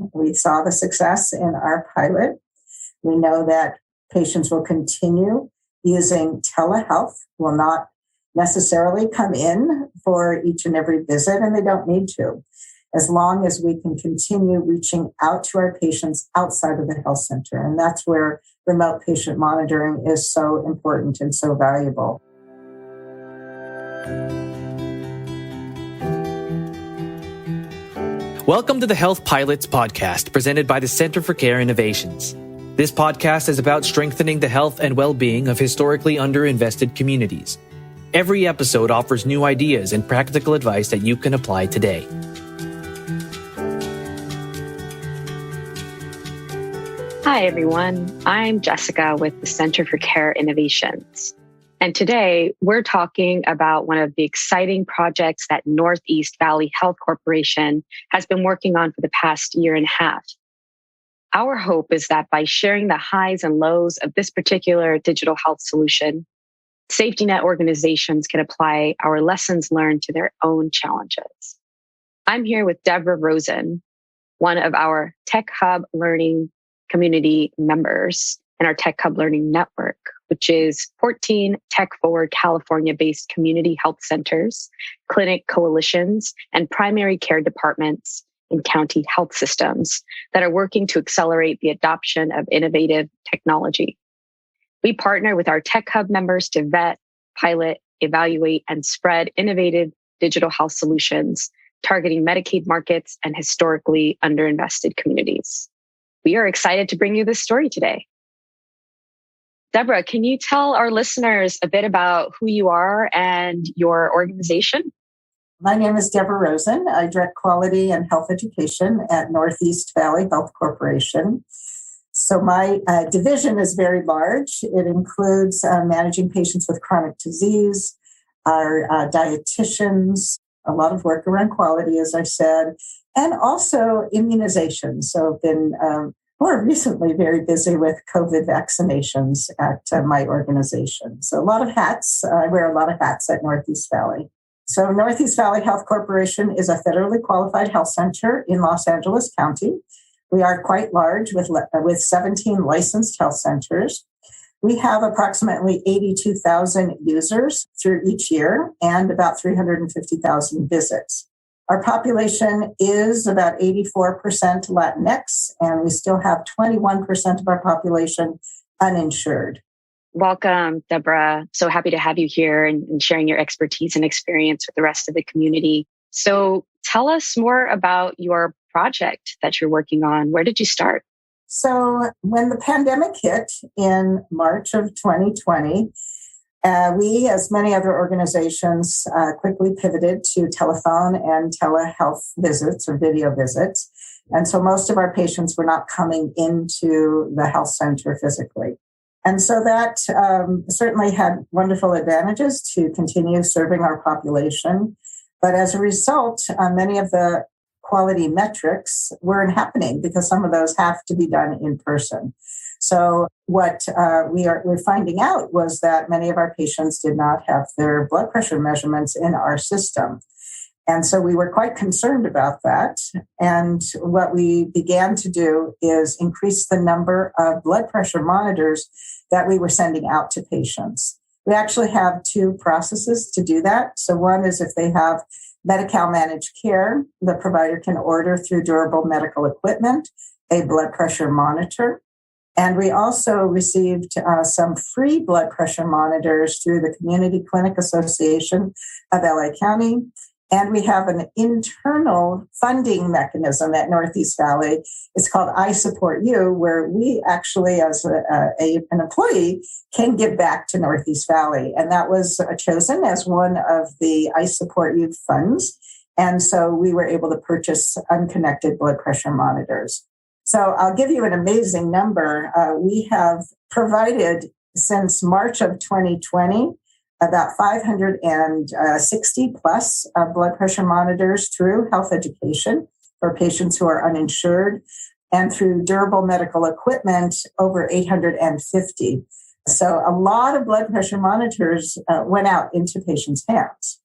We saw the success in our pilot. We know that patients will continue using telehealth, will not necessarily come in for each and every visit, and they don't need to, as long as we can continue reaching out to our patients outside of the health center. And that's where remote patient monitoring is so important and so valuable. Welcome to the Health Pilots podcast, presented by the Center for Care Innovations. This podcast is about strengthening the health and well-being of historically underinvested communities. Every episode offers new ideas and practical advice that you can apply today. Hi, everyone. I'm Jessica with the Center for Care Innovations. And today we're talking about one of the exciting projects that Northeast Valley Health Corporation has been working on for the past year and a half. Our hope is that by sharing the highs and lows of this particular digital health solution, safety net organizations can apply our lessons learned to their own challenges. I'm here with Deborah Rosen, one of our Tech Hub Learning community members in our Tech Hub Learning Network, which is 14 tech-forward California-based community health centers, clinic coalitions, and primary care departments in county health systems that are working to accelerate the adoption of innovative technology. We partner with our Tech Hub members to vet, pilot, evaluate, and spread innovative digital health solutions targeting Medicaid markets and historically underinvested communities. We are excited to bring you this story today. Deborah, can you tell our listeners a bit about who you are and your organization? My name is Deborah Rosen. I direct quality and health education at Northeast Valley Health Corporation. So my division is very large. It includes managing patients with chronic disease, our dietitians, a lot of work around quality, as I said, and also immunization. So I've been more recently very busy with COVID vaccinations at my organization. So a lot of hats. I wear a lot of hats at Northeast Valley. So Northeast Valley Health Corporation is a federally qualified health center in Los Angeles County. We are quite large with 17 licensed health centers. We have approximately 82,000 users through each year and about 350,000 visits. Our population is about 84% Latinx, and we still have 21% of our population uninsured. Welcome, Deborah. So happy to have you here and sharing your expertise and experience with the rest of the community. So tell us more about your project that you're working on. Where did you start? So when the pandemic hit in March of 2020, we, as many other organizations, quickly pivoted to telephone and telehealth visits or video visits. And so most of our patients were not coming into the health center physically. And so that certainly had wonderful advantages to continue serving our population. But as a result, many of the quality metrics weren't happening because some of those have to be done in person. So what we're finding out was that many of our patients did not have their blood pressure measurements in our system. And so we were quite concerned about that. And what we began to do is increase the number of blood pressure monitors that we were sending out to patients. We actually have two processes to do that. So one is if they have Medi-Cal managed care, the provider can order through durable medical equipment a blood pressure monitor. And we also received some free blood pressure monitors through the Community Clinic Association of LA County. And we have an internal funding mechanism at Northeast Valley. It's called I Support You, where we actually, as an employee, can give back to Northeast Valley. And that was chosen as one of the I Support You funds. And so we were able to purchase unconnected blood pressure monitors. So I'll give you an amazing number. We have provided since March of 2020 about 560 plus blood pressure monitors through health education for patients who are uninsured, and through durable medical equipment, over 850. So a lot of blood pressure monitors went out into patients' hands.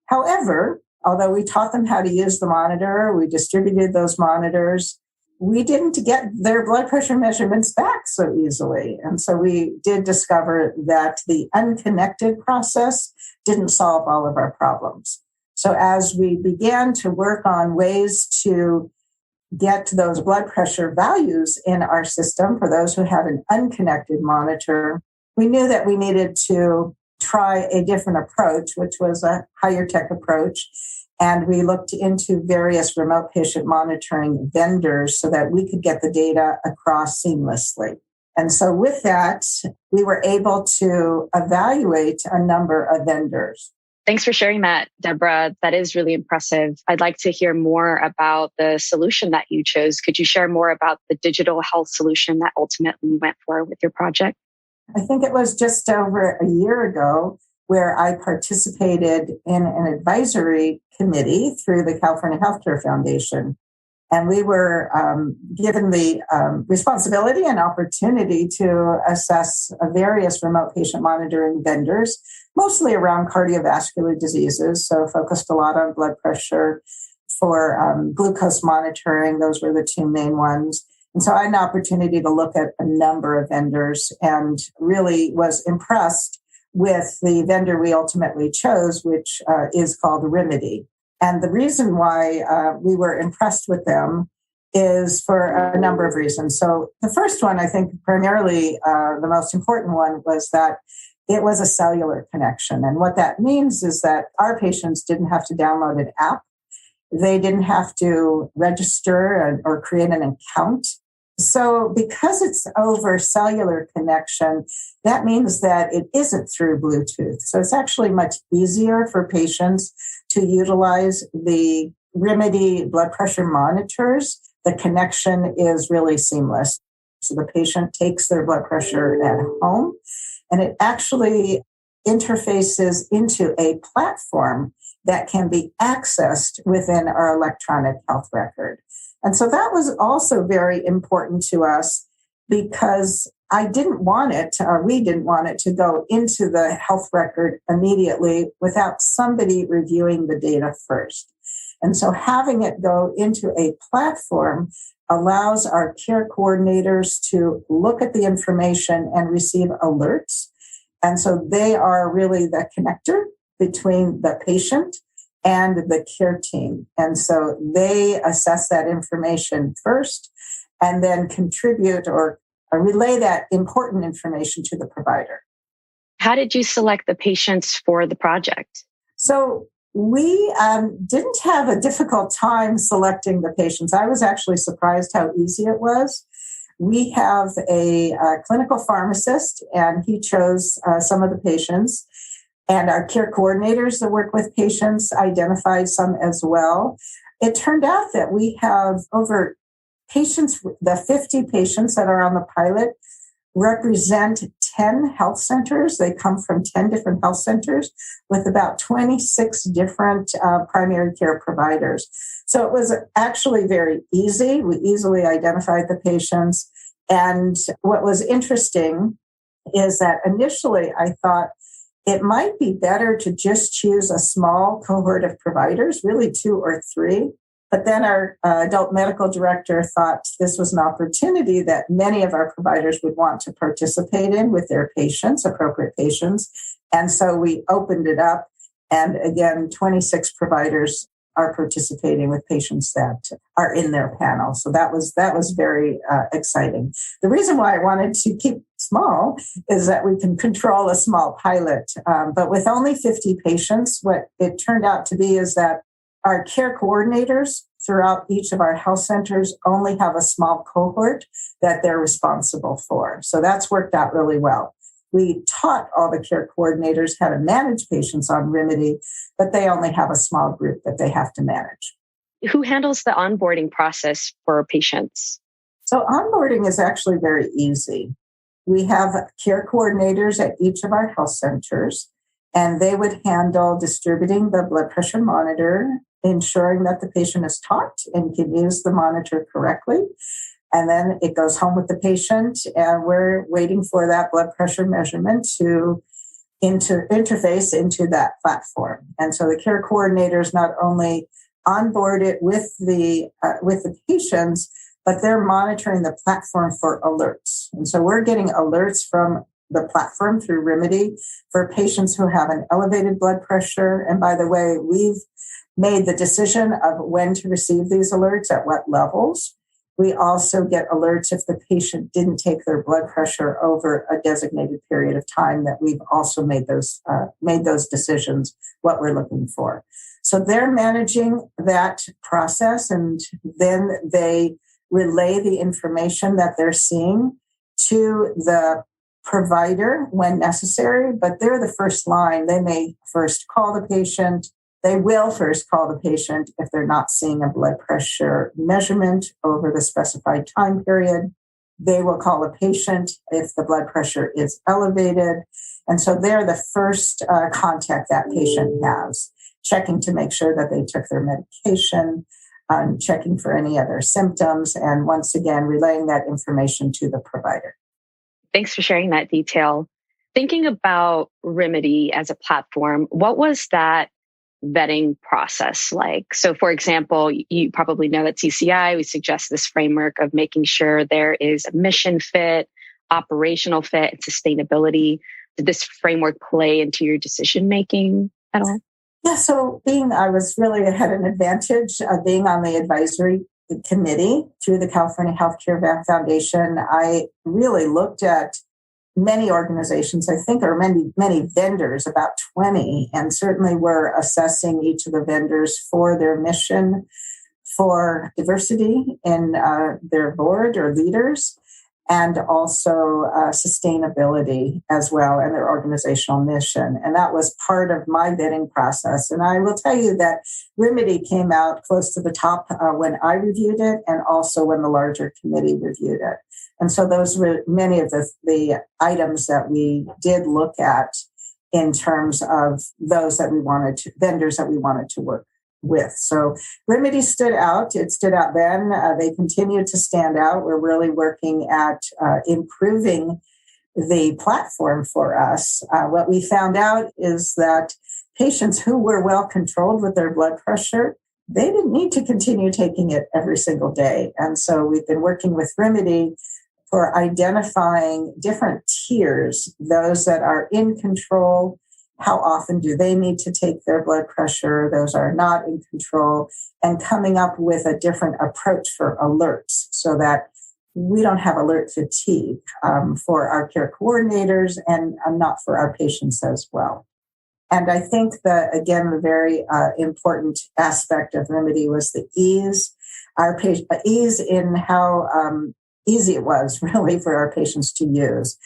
However, although we taught them how to use the monitor, we distributed those monitors, we didn't get their blood pressure measurements back so easily. And so we did discover that the unconnected process didn't solve all of our problems. So as we began to work on ways to get those blood pressure values in our system for those who had an unconnected monitor, we knew that we needed to try a different approach, which was a higher tech approach. And we looked into various remote patient monitoring vendors so that we could get the data across seamlessly. And so with that, we were able to evaluate a number of vendors. Thanks for sharing that, Deborah. That is really impressive. I'd like to hear more about the solution that you chose. Could you share more about the digital health solution that ultimately you went for with your project? I think it was just over a year ago where I participated in an advisory committee through the California Healthcare Foundation. And we were given the responsibility and opportunity to assess various remote patient monitoring vendors, mostly around cardiovascular diseases. So focused a lot on blood pressure. For glucose monitoring, those were the two main ones. And so I had an opportunity to look at a number of vendors and really was impressed with the vendor we ultimately chose, which is called Remedy. And the reason why we were impressed with them is for a number of reasons. So the first one, I think primarily the most important one, was that it was a cellular connection. And what that means is that our patients didn't have to download an app. They didn't have to register or create an account. So because it's over cellular connection, that means that it isn't through Bluetooth. So it's actually much easier for patients to utilize the Remedy blood pressure monitors. The connection is really seamless. So the patient takes their blood pressure at home, and it actually interfaces into a platform that can be accessed within our electronic health record. And so that was also very important to us because we didn't want it to go into the health record immediately without somebody reviewing the data first. And so having it go into a platform allows our care coordinators to look at the information and receive alerts. And so they are really the connector between the patient and the care team. And so they assess that information first and then contribute or relay that important information to the provider. How did you select the patients for the project? So we didn't have a difficult time selecting the patients. I was actually surprised how easy it was. We have a clinical pharmacist, and he chose some of the patients. And our care coordinators that work with patients identified some as well. It turned out that we have over patients, the 50 patients that are on the pilot represent 10 health centers. They come from 10 different health centers with about 26 different primary care providers. So it was actually very easy. We easily identified the patients. And what was interesting is that initially I thought, it might be better to just choose a small cohort of providers, really 2 or 3. But then our adult medical director thought this was an opportunity that many of our providers would want to participate in with their patients, appropriate patients. And so we opened it up. And again, 26 providers are participating with patients that are in their panel. So that was very exciting. The reason why I wanted to keep small is that we can control a small pilot. But with only 50 patients, what it turned out to be is that our care coordinators throughout each of our health centers only have a small cohort that they're responsible for. So that's worked out really well. We taught all the care coordinators how to manage patients on Remedy, but they only have a small group that they have to manage. Who handles the onboarding process for patients? So onboarding is actually very easy. We have care coordinators at each of our health centers, and they would handle distributing the blood pressure monitor, ensuring that the patient is taught and can use the monitor correctly. And then it goes home with the patient, and we're waiting for that blood pressure measurement to interface into that platform. And so the care coordinators not only onboard it with the patients, but they're monitoring the platform for alerts. And so we're getting alerts from the platform through Remedy for patients who have an elevated blood pressure. And by the way, we've made the decision of when to receive these alerts, at what levels. We also get alerts if the patient didn't take their blood pressure over a designated period of time, that we've also made those decisions, what we're looking for. So they're managing that process, and then they relay the information that they're seeing to the provider when necessary, but they're the first line. They may first call the patient. They will first call the patient if they're not seeing a blood pressure measurement over the specified time period. They will call the patient if the blood pressure is elevated. And so they're the first contact that patient has, checking to make sure that they took their medication, checking for any other symptoms, and once again, relaying that information to the provider. Thanks for sharing that detail. Thinking about Remedy as a platform, what was that vetting process like? So for example, you probably know that CCI, we suggest this framework of making sure there is a mission fit, operational fit, and sustainability. Did this framework play into your decision making at all? Yeah, so I was really had an advantage of being on the advisory committee through the California Healthcare Foundation. I really looked at many organizations, I think, or many vendors, about 20, and certainly we're assessing each of the vendors for their mission, for diversity in their board or leaders, and also sustainability as well, and their organizational mission. And that was part of my vetting process. And I will tell you that Remedy came out close to the top when I reviewed it, and also when the larger committee reviewed it. And so those were many of the items that we did look at in terms of those that vendors that we wanted to work with. So Remedy stood out. It stood out then. They continue to stand out. We're really working at improving the platform for us. What we found out is that patients who were well controlled with their blood pressure, they didn't need to continue taking it every single day. And so we've been working with Remedy for identifying different tiers, those that are in control. How often do they need to take their blood pressure? Those are not in control, and coming up with a different approach for alerts so that we don't have alert fatigue for our care coordinators and not for our patients as well. And I think that, again, the very important aspect of Remedy was the ease, ease in how easy it was really for our patients to use.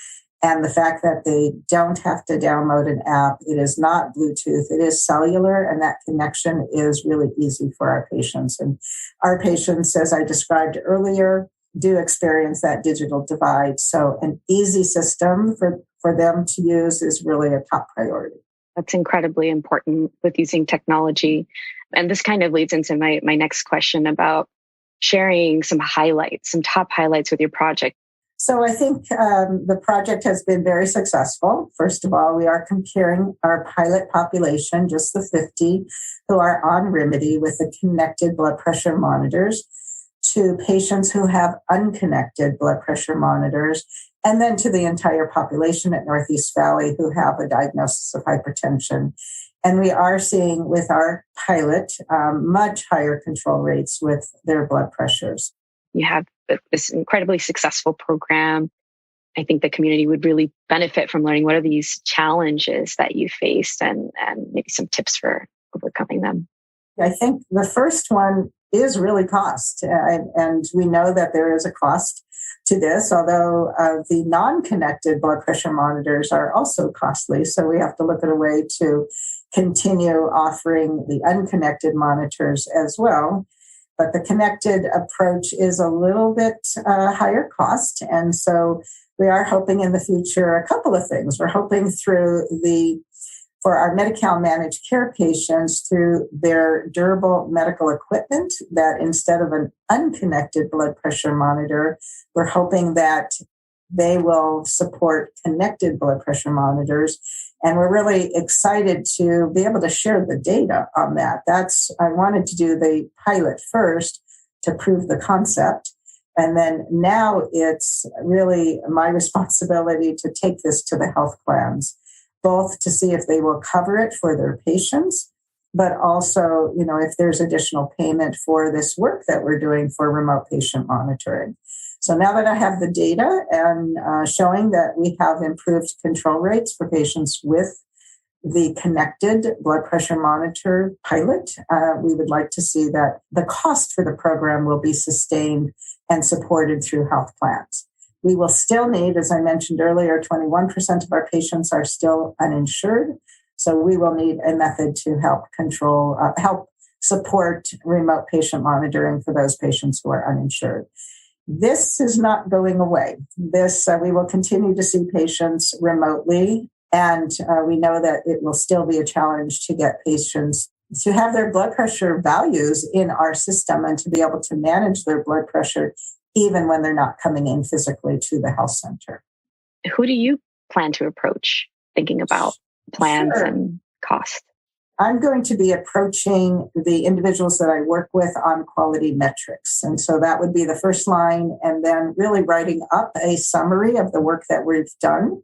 And the fact that they don't have to download an app, it is not Bluetooth, it is cellular, and that connection is really easy for our patients. And our patients, as I described earlier, do experience that digital divide. So an easy system for them to use is really a top priority. That's incredibly important with using technology. And this kind of leads into my next question about sharing some top highlights with your project. So I think the project has been very successful. First of all, we are comparing our pilot population, just the 50 who are on Remedy with the connected blood pressure monitors, to patients who have unconnected blood pressure monitors, and then to the entire population at Northeast Valley who have a diagnosis of hypertension. And we are seeing with our pilot much higher control rates with their blood pressures. You have this incredibly successful program. I think the community would really benefit from learning what are these challenges that you faced and maybe some tips for overcoming them. I think the first one is really cost. And we know that there is a cost to this, although the non-connected blood pressure monitors are also costly. So we have to look at a way to continue offering the unconnected monitors as well. But the connected approach is a little bit higher cost. And so we are hoping in the future a couple of things. We're hoping for our Medi-Cal managed care patients through their durable medical equipment, that instead of an unconnected blood pressure monitor, we're hoping that they will support connected blood pressure monitors. And we're really excited to be able to share the data on that. I wanted to do the pilot first to prove the concept. And then now it's really my responsibility to take this to the health plans, both to see if they will cover it for their patients, but also, if there's additional payment for this work that we're doing for remote patient monitoring. So now that I have the data and showing that we have improved control rates for patients with the connected blood pressure monitor pilot, we would like to see that the cost for the program will be sustained and supported through health plans. We will still need, as I mentioned earlier, 21% of our patients are still uninsured. So we will need a method to help support remote patient monitoring for those patients who are uninsured. This is not going away. We will continue to see patients remotely. And we know that it will still be a challenge to get patients to have their blood pressure values in our system and to be able to manage their blood pressure even when they're not coming in physically to the health center. Who do you plan to approach thinking about plans Sure. and cost? I'm going to be approaching the individuals that I work with on quality metrics. And so that would be the first line, and then really writing up a summary of the work that we've done,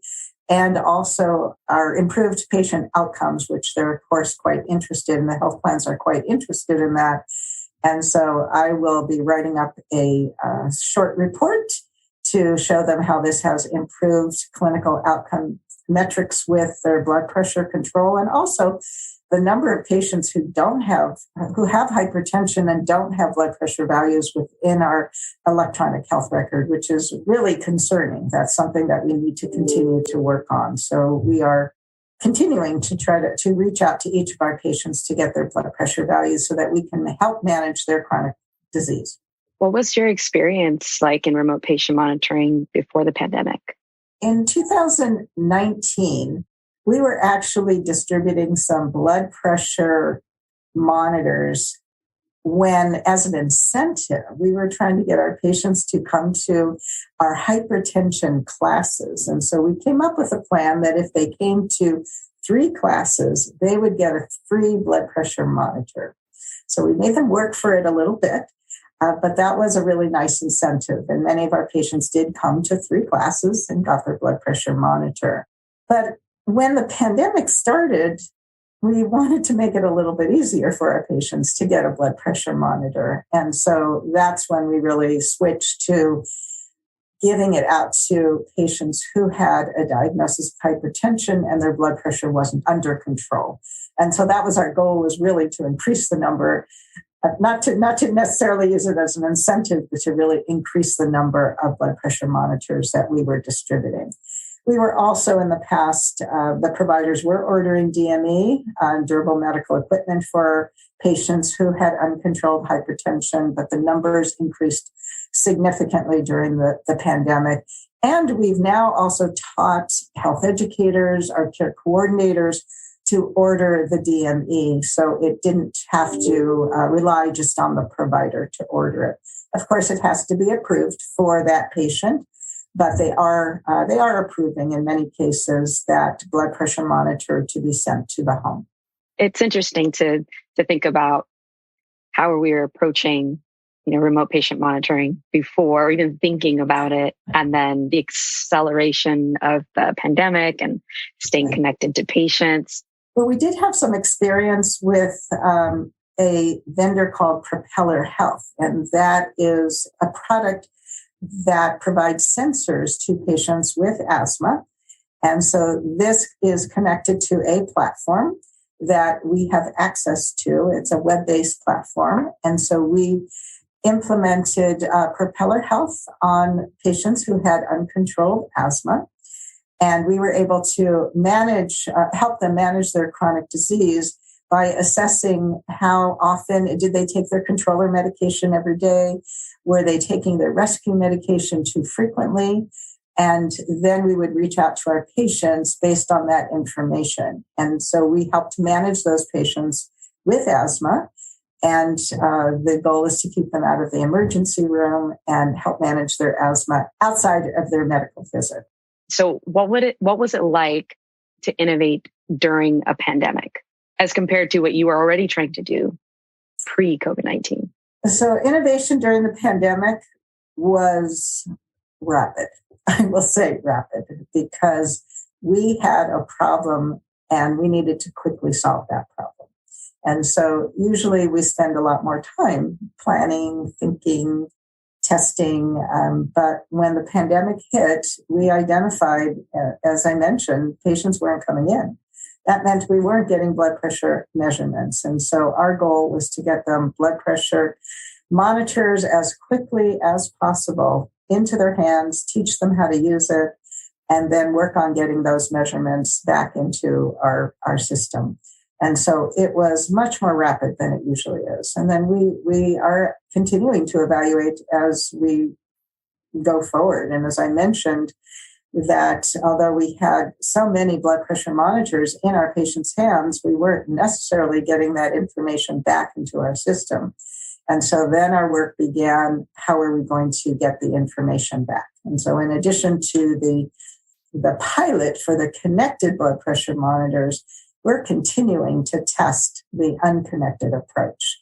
and also our improved patient outcomes, which they're, of course, quite interested in. The health plans are quite interested in that. And so I will be writing up a short report to show them how this has improved clinical outcome metrics with their blood pressure control, and also the number of patients who have hypertension and don't have blood pressure values within our electronic health record, which is really concerning. That's something that we need to continue to work on. So we are continuing to try to reach out to each of our patients to get their blood pressure values so that we can help manage their chronic disease. What was your experience like in remote patient monitoring before the pandemic? In 2019, we were actually distributing some blood pressure monitors when, as an incentive, we were trying to get our patients to come to our hypertension classes. And so we came up with a plan that if they came to 3 classes, they would get a free blood pressure monitor. So we made them work for it a little bit, but that was a really nice incentive. And many of our patients did come to 3 classes and got their blood pressure monitor. But when the pandemic started, we wanted to make it a little bit easier for our patients to get a blood pressure monitor. And so that's when we really switched to giving it out to patients who had a diagnosis of hypertension and their blood pressure wasn't under control. And so that was our goal, was really to increase the number, not to necessarily use it as an incentive, but to really increase the number of blood pressure monitors that we were distributing. We were also in the past, the providers were ordering DME, durable medical equipment for patients who had uncontrolled hypertension, but the numbers increased significantly during the pandemic. And we've now also taught health educators, our care coordinators, to order the DME. So it didn't have to rely just on the provider to order it. Of course, it has to be approved for that patient, but they are approving in many cases that blood pressure monitor to be sent to the home. It's interesting to think about how we were approaching, remote patient monitoring before, or even thinking about it, and then the acceleration of the pandemic and staying connected to patients. Well, we did have some experience with a vendor called Propeller Health, and that is a product that provides sensors to patients with asthma. And so this is connected to a platform that we have access to. It's a web-based platform. And so we implemented Propeller Health on patients who had uncontrolled asthma. And we were able to help them manage their chronic disease by assessing how often did they take their controller medication every day. Were they taking their rescue medication too frequently? And then we would reach out to our patients based on that information. And so we helped manage those patients with asthma. And the goal is to keep them out of the emergency room and help manage their asthma outside of their medical visit. So what was it like to innovate during a pandemic as compared to what you were already trying to do pre-COVID-19? So innovation during the pandemic was rapid. I will say rapid, because we had a problem and we needed to quickly solve that problem. And so usually we spend a lot more time planning, thinking, testing. But when the pandemic hit, we identified, as I mentioned, patients weren't coming in. That meant we weren't getting blood pressure measurements. And so our goal was to get them blood pressure monitors as quickly as possible into their hands, teach them how to use it, and then work on getting those measurements back into our system. And so it was much more rapid than it usually is. And then we are continuing to evaluate as we go forward. And as I mentioned, that although we had so many blood pressure monitors in our patients' hands, we weren't necessarily getting that information back into our system. And so then our work began, how are we going to get the information back? And so in addition to the pilot for the connected blood pressure monitors, we're continuing to test the unconnected approach.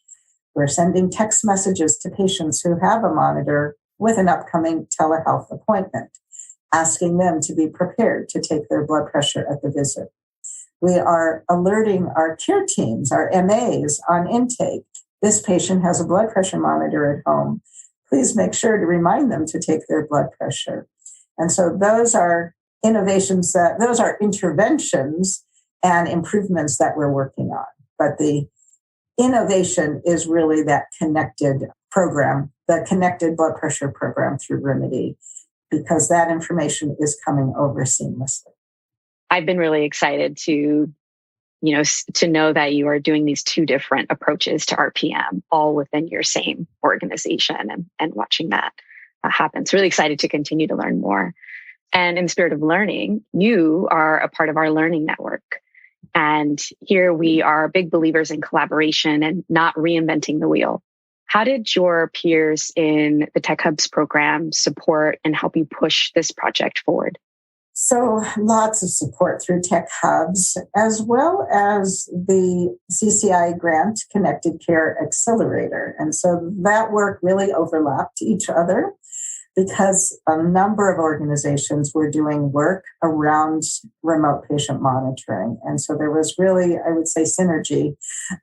We're sending text messages to patients who have a monitor with an upcoming telehealth appointment, asking them to be prepared to take their blood pressure at the visit. We are alerting our care teams, our MAs, on intake. This patient has a blood pressure monitor at home. Please make sure to remind them to take their blood pressure. And so those are innovations, those are interventions and improvements that we're working on. But the innovation is really that connected program, the connected blood pressure program through Remedy, because that information is coming over seamlessly. I've been really excited to know that you are doing these two different approaches to RPM, all within your same organization, and watching that happen. It's really excited to continue to learn more. And in the spirit of learning, you are a part of our learning network. And here we are big believers in collaboration and not reinventing the wheel. How did your peers in the Tech Hubs program support and help you push this project forward? So lots of support through Tech Hubs, as well as the CCI grant Connected Care Accelerator. And so that work really overlapped each other, because a number of organizations were doing work around remote patient monitoring. And so there was really, I would say, synergy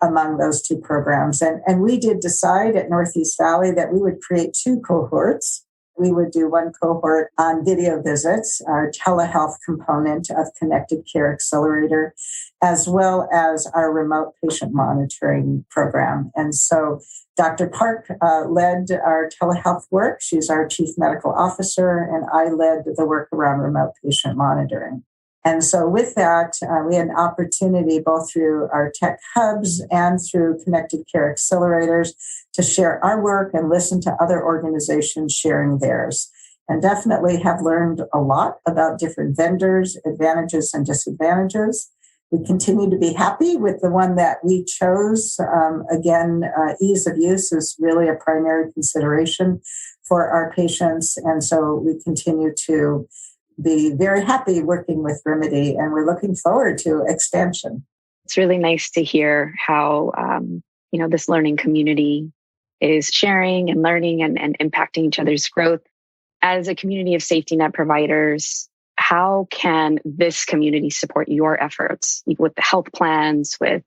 among those two programs. And we did decide at Northeast Valley that we would create two cohorts. We would do one cohort on video visits, our telehealth component of Connected Care Accelerator, as well as our remote patient monitoring program. And so Dr. Park led our telehealth work. She's our chief medical officer, and I led the work around remote patient monitoring. And so with that, we had an opportunity both through our Tech Hubs and through Connected Care Accelerators to share our work and listen to other organizations sharing theirs. And definitely have learned a lot about different vendors, advantages and disadvantages. We continue to be happy with the one that we chose. Ease of use is really a primary consideration for our patients. And so we continue to be very happy working with Remedy, and we're looking forward to expansion. It's really nice to hear how, this learning community is sharing and learning and impacting each other's growth. As a community of safety net providers, how can this community support your efforts with the health plans, with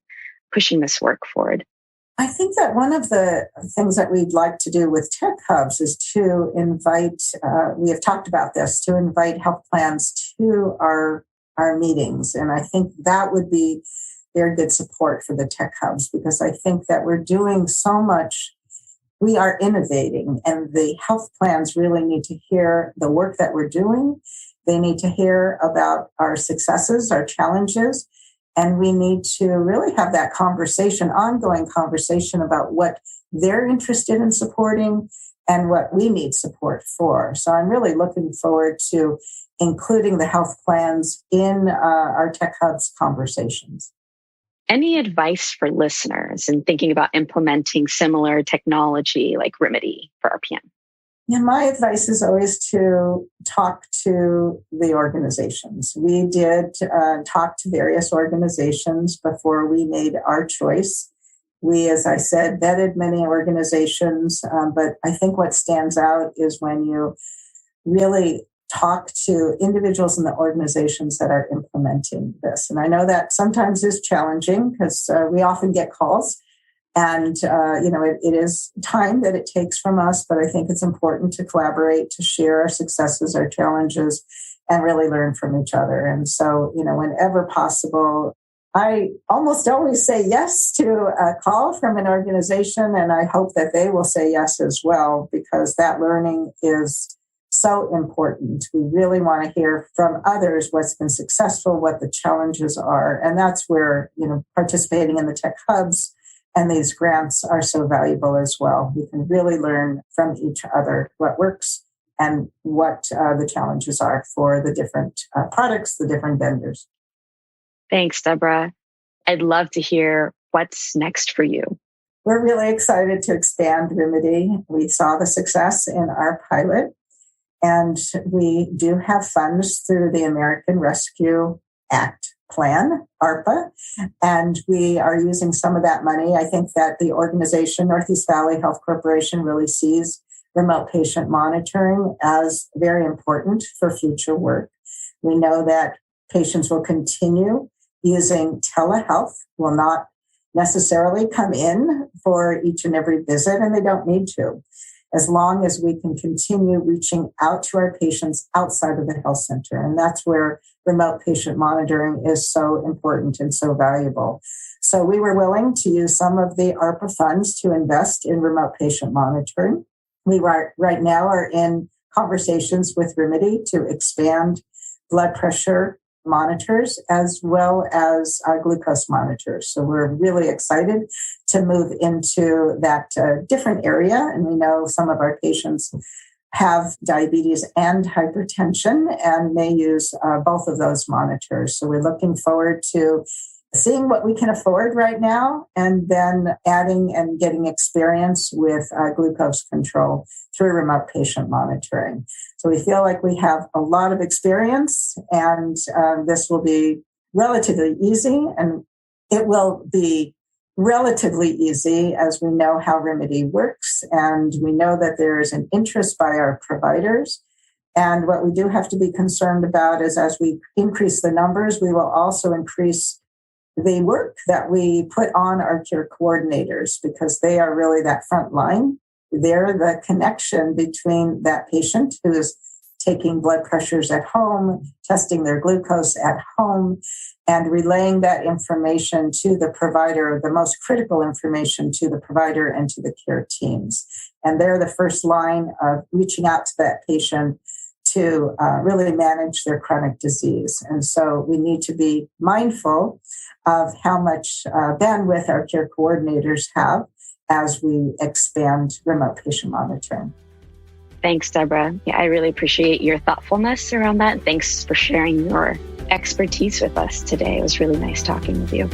pushing this work forward? I think that one of the things that we'd like to do with Tech Hubs is to invite, we have talked about this, to invite health plans to our meetings. And I think that would be very good support for the Tech Hubs, because I think that we're doing so much. We are innovating, and the health plans really need to hear the work that we're doing. They need to hear about our successes, our challenges, and we need to really have that conversation, ongoing conversation about what they're interested in supporting and what we need support for. So I'm really looking forward to including the health plans in our Tech Hubs conversations. Any advice for listeners in thinking about implementing similar technology like Remedy for RPM? Yeah, my advice is always to talk to the organizations. We did talk to various organizations before we made our choice. We, as I said, vetted many organizations, but I think what stands out is when you really talk to individuals in the organizations that are implementing this. And I know that sometimes is challenging because we often get calls and, it is time that it takes from us, but I think it's important to collaborate, to share our successes, our challenges, and really learn from each other. And so, whenever possible, I almost always say yes to a call from an organization, and I hope that they will say yes as well, because that learning is so important. We really want to hear from others what's been successful, what the challenges are. And that's where, participating in the tech hubs and these grants are so valuable as well. We can really learn from each other what works and what the challenges are for the different products, the different vendors. Thanks, Deborah. I'd love to hear what's next for you. We're really excited to expand Remedy. We saw the success in our pilot, and we do have funds through the American Rescue Act plan, ARPA, and we are using some of that money. I think that the organization, Northeast Valley Health Corporation, really sees remote patient monitoring as very important for future work. We know that patients will continue using telehealth, will not necessarily come in for each and every visit, and they don't need to, as long as we can continue reaching out to our patients outside of the health center. And that's where remote patient monitoring is so important and so valuable. So we were willing to use some of the ARPA funds to invest in remote patient monitoring. We right now are in conversations with Remedy to expand blood pressure monitors as well as glucose monitors. So we're really excited to move into that different area. And we know some of our patients have diabetes and hypertension and may use both of those monitors. So we're looking forward to seeing what we can afford right now, and then adding and getting experience with glucose control through remote patient monitoring. So we feel like we have a lot of experience, and this will be relatively easy, and it will be relatively easy as we know how Remedy works, and we know that there is an interest by our providers. And what we do have to be concerned about is as we increase the numbers, we will also increase the work that we put on our care coordinators, because they are really that front line. They're the connection between that patient who is taking blood pressures at home, testing their glucose at home, and relaying that information to the provider, the most critical information to the provider and to the care teams. And they're the first line of reaching out to that patient to really manage their chronic disease. And so we need to be mindful of how much bandwidth our care coordinators have as we expand remote patient monitoring. Thanks, Deborah. Yeah, I really appreciate your thoughtfulness around that. Thanks for sharing your expertise with us today. It was really nice talking with you.